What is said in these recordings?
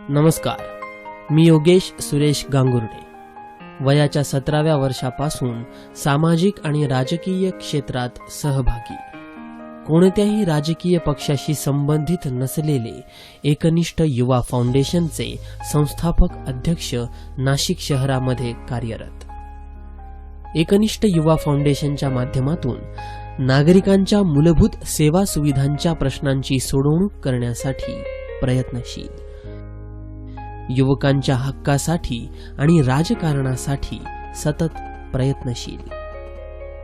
नमस्कार, मी योगेश सुरेश गांगुर्डे. वयाच्या 17व्या वर्षापासून सामाजिक आणि राजकीय क्षेत्रात सहभागी, कोणत्याही राजकीय पक्षाशी संबंधित नसलेले एकनिष्ठ युवा फाउंडेशनचे संस्थापक अध्यक्ष नाशिक शहरामध्ये कार्यरत. एकनिष्ठ युवा फाउंडेशनच्या माध्यमातून नागरिकांच्या मूलभूत सेवा सुविधांच्या प्रश्नांची सोडवणूक करण्यासाठी प्रयत्नशील, युवकांच्या हक्कासाठी आणि राजकारणासाठी सतत प्रयत्नशील.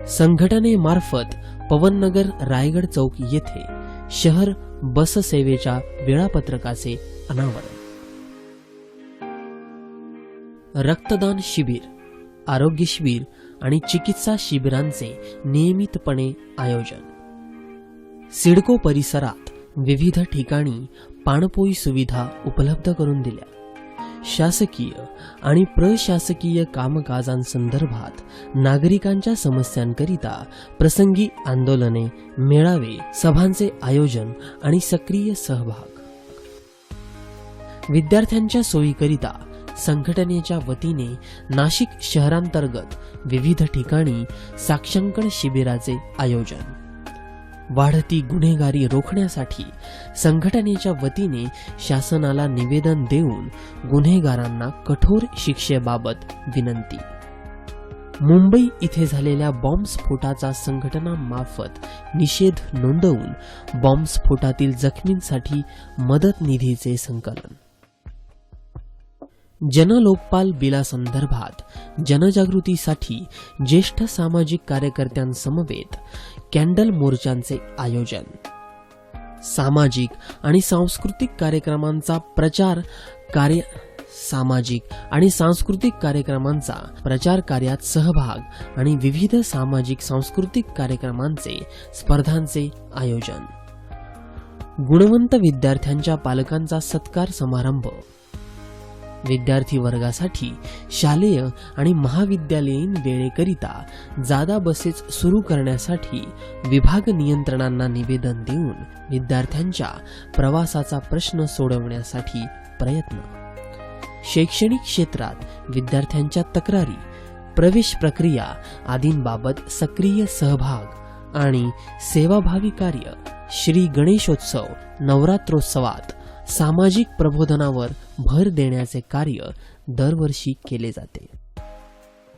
संघटनेमार्फत पवननगर रायगड चौक येथे शहर बस सेवेच्या वेळापत्रकाचे अनावरण, रक्तदान शिबिर, आरोग्य शिबिर आणि चिकित्सा शिबिरांचे नियमितपणे आयोजन, सिडको परिसरात विविध ठिकाणी पाणपोई सुविधा उपलब्ध करून दिल्या, शासकीय आणि प्रशासकीय कामकाजांसंदर्भात नागरिकांच्या समस्यांकरिता प्रसंगी आंदोलने, मेळावे, सभांचे आयोजन आणि सक्रिय सहभाग. विद्यार्थ्यांच्या सोयीकरिता संघटनेच्या वतीने नाशिक शहरांतर्गत विविध ठिकाणी साक्षांकन शिबिराचे आयोजन. वाढती गुन्हेगारी रोखण्यासाठी संघटनेच्या वतीने शासनाला निवेदन देऊन गुन्हेगारांना कठोर शिक्षेबाबत विनंती. मुंबई इथे झालेल्या बॉम्बस्फोटाचा संघटनामार्फत निषेध नोंदवून बॉम्बस्फोटातील जखमींसाठी मदत निधीचे संकलन. जनलोकपाल बिलासंदर्भात जनजागृतीसाठी ज्येष्ठ सामाजिक कार्यकर्त्यांसमवेत कॅन्डल मोर्चांचे आयोजन. सामाजिक आणि सांस्कृतिक कार्यक्रमांचा प्रचार कार्यात सहभाग आणि विविध सामाजिक सांस्कृतिक कार्यक्रमांचे स्पर्धांचे आयोजन. गुणवंत विद्यार्थ्यांच्या पालकांचा सत्कार समारंभ. विद्यार्थी वर्गासाठी शालेय आणि महाविद्यालयीन वेळेकरिता जादा बसेस सुरू करण्यासाठी विभाग नियंत्रणांना निवेदन देऊन विद्यार्थ्यांच्या प्रवासाचा प्रश्न सोडवण्यासाठी प्रयत्न. शैक्षणिक क्षेत्रात विद्यार्थ्यांच्या तक्रारी, प्रवेश प्रक्रिया आदींबाबत सक्रिय सहभाग आणि सेवाभावी कार्य. श्री गणेशोत्सव, नवरात्रोत्सवात सामाजिक प्रबोधनावर भर देण्याचे कार्य दरवर्षी केले जाते.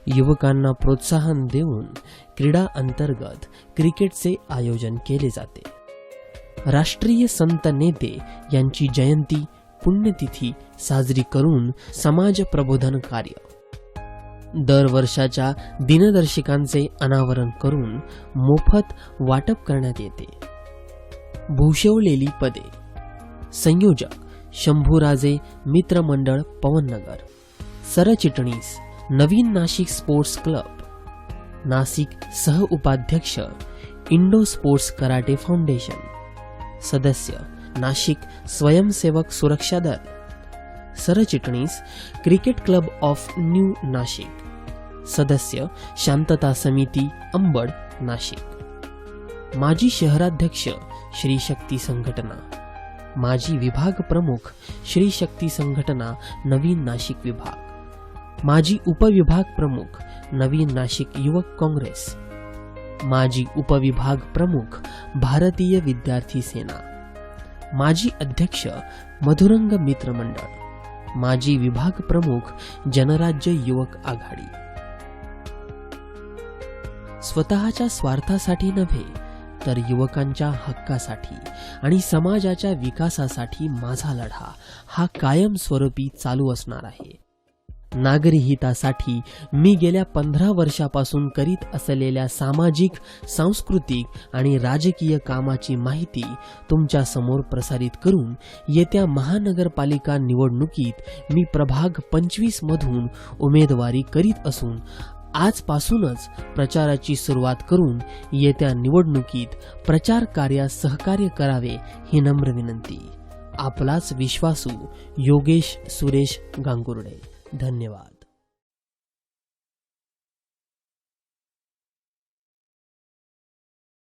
युवकांना प्रोत्साहन देऊन क्रीडा अंतर्गत क्रिकेटचे आयोजन केले जाते. राष्ट्रीय संत नेते यांची जयंती, पुण्यतिथी साजरी करून समाज प्रबोधन कार्य. दरवर्षाच्या दिनदर्शिकांचे अनावरण करून मोफत वाटप करण्यात येते. भूषवलेली पदे. संयोजक शंभूराजे मित्रमंडळ पवननगर. सरचिटणीस नवीन नाशिक स्पोर्ट्स क्लब नाशिक. सह उपाध्यक्ष इंडो स्पोर्ट्स कराटे फाउंडेशन. सदस्य नाशिक स्वयंसेवक सुरक्षा दल. सरचिटणीस cricket club of new Nashik. सदस्य शांतता समिती अंबड नाशिक. माजी शहराध्यक्ष श्री शक्ती संघटना. माजी विभाग प्रमुख श्री शक्ती संघटना नवीन नाशिक विभाग. माजी उपविभाग प्रमुख नवीन नाशिक युवक काँग्रेस. माजी उपविभाग प्रमुख भारतीय विद्यार्थी सेना. माजी अध्यक्ष मधुरंग मित्र मंडळ. माजी विभाग प्रमुख जनराज्य युवक आघाडी. स्वतःच्या स्वार्थासाठी नव्हे तर युवकांच्या हक्कासाठी आणि समाजाच्या विकासासाठी माझा लढा हा कायमस्वरूपी चालू असणार आहे. नागरी हितासाठी मी गेल्या 15 वर्षापासून करीत असलेल्या सामाजिक, सांस्कृतिक आणि राजकीय कामाची माहिती तुमच्या समोर प्रसारित करून येत्या महानगरपालिका निवडणुकीत मी प्रभाग 25 मधून उमेदवारी करीत असून आजपासूनच प्रचाराची सुरुवात करून येत्या निवडणुकीत प्रचार कार्यात सहकार्य करावे ही नम्र विनंती. आपलाच विश्वासू योगेश सुरेश गांगुर्डे. धन्यवाद.